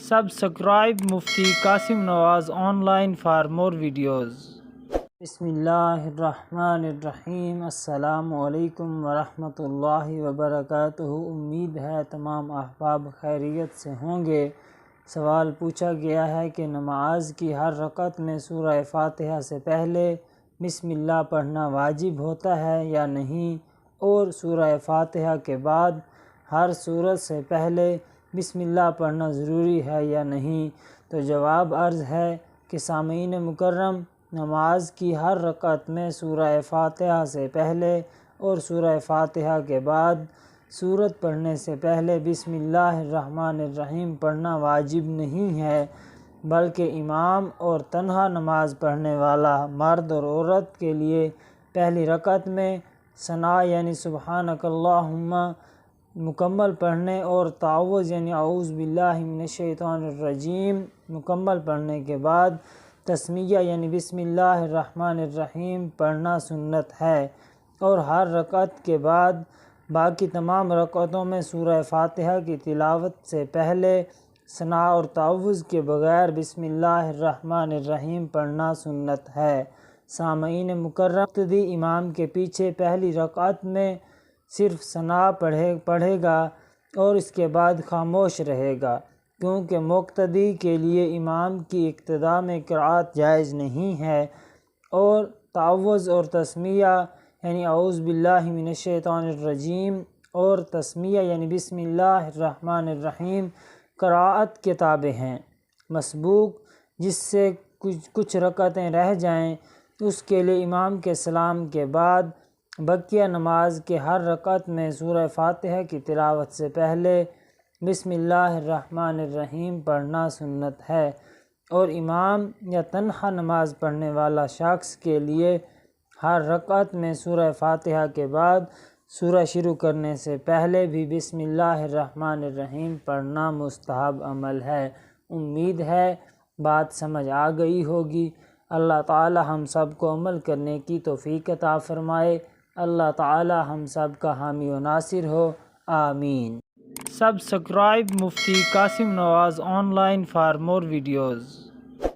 Subscribe Mufti Qasim Nawaz online for more videos. Bismillahirrahmanirrahim. Assalamu alaikum warahmatullahi wabarakatuh. امید ہے تمام احباب خیریت سے ہوں گے۔ سوال پوچھا گیا ہے کہ نماز کی ہر رکعت میں سورہ فاتحہ سے پہلے بسم اللہ پڑھنا واجب ہوتا ہے یا نہیں، اور سورہ فاتحہ کے بعد ہر سورت سے پہلے بسم اللہ پڑھنا ضروری ہے یا نہیں؟ تو جواب عرض ہے کہ سامعین مکرم، نماز کی ہر رکعت میں سورہ فاتحہ سے پہلے اور سورہ فاتحہ کے بعد سورت پڑھنے سے پہلے بسم اللہ الرحمن الرحیم پڑھنا واجب نہیں ہے، بلکہ امام اور تنہا نماز پڑھنے والا مرد اور عورت کے لیے پہلی رکعت میں ثنا یعنی سبحانک اللہم مکمل پڑھنے اور تعوذ یعنی اعوذ باللہ من الشیطان الرجیم مکمل پڑھنے کے بعد تسمیہ یعنی بسم اللہ الرحمن الرحیم پڑھنا سنت ہے، اور ہر رکعت کے بعد باقی تمام رکعتوں میں سورہ فاتحہ کی تلاوت سے پہلے ثنا اور تعوذ کے بغیر بسم اللہ الرحمن الرحیم پڑھنا سنت ہے۔ سامعین مکرم، مقتدی امام کے پیچھے پہلی رکعت میں صرف ثنا پڑھے گا اور اس کے بعد خاموش رہے گا، کیونکہ مقتدی کے لیے امام کی اقتداء میں قرأت جائز نہیں ہے، اور تعوذ اور تسمیہ یعنی اعوذ باللہ من الشیطان الرجیم اور تسمیہ یعنی بسم اللہ الرحمن الرحیم قرأت کے تابع ہیں۔ مسبوق جس سے کچھ رکعتیں رہ جائیں اس کے لیے امام کے سلام کے بعد بقیہ نماز کے ہر رکعت میں سورہ فاتحہ کی تلاوت سے پہلے بسم اللہ الرحمن الرحیم پڑھنا سنت ہے، اور امام یا تنہا نماز پڑھنے والا شخص کے لیے ہر رکعت میں سورہ فاتحہ کے بعد سورہ شروع کرنے سے پہلے بھی بسم اللہ الرحمن الرحیم پڑھنا مستحب عمل ہے۔ امید ہے بات سمجھ آ گئی ہوگی۔ اللہ تعالی ہم سب کو عمل کرنے کی توفیق عطا فرمائے۔ اللہ تعالی ہم سب کا حامی و ناصر ہو، آمین۔ Subscribe Mufti Qasim Nawaz online for more videos.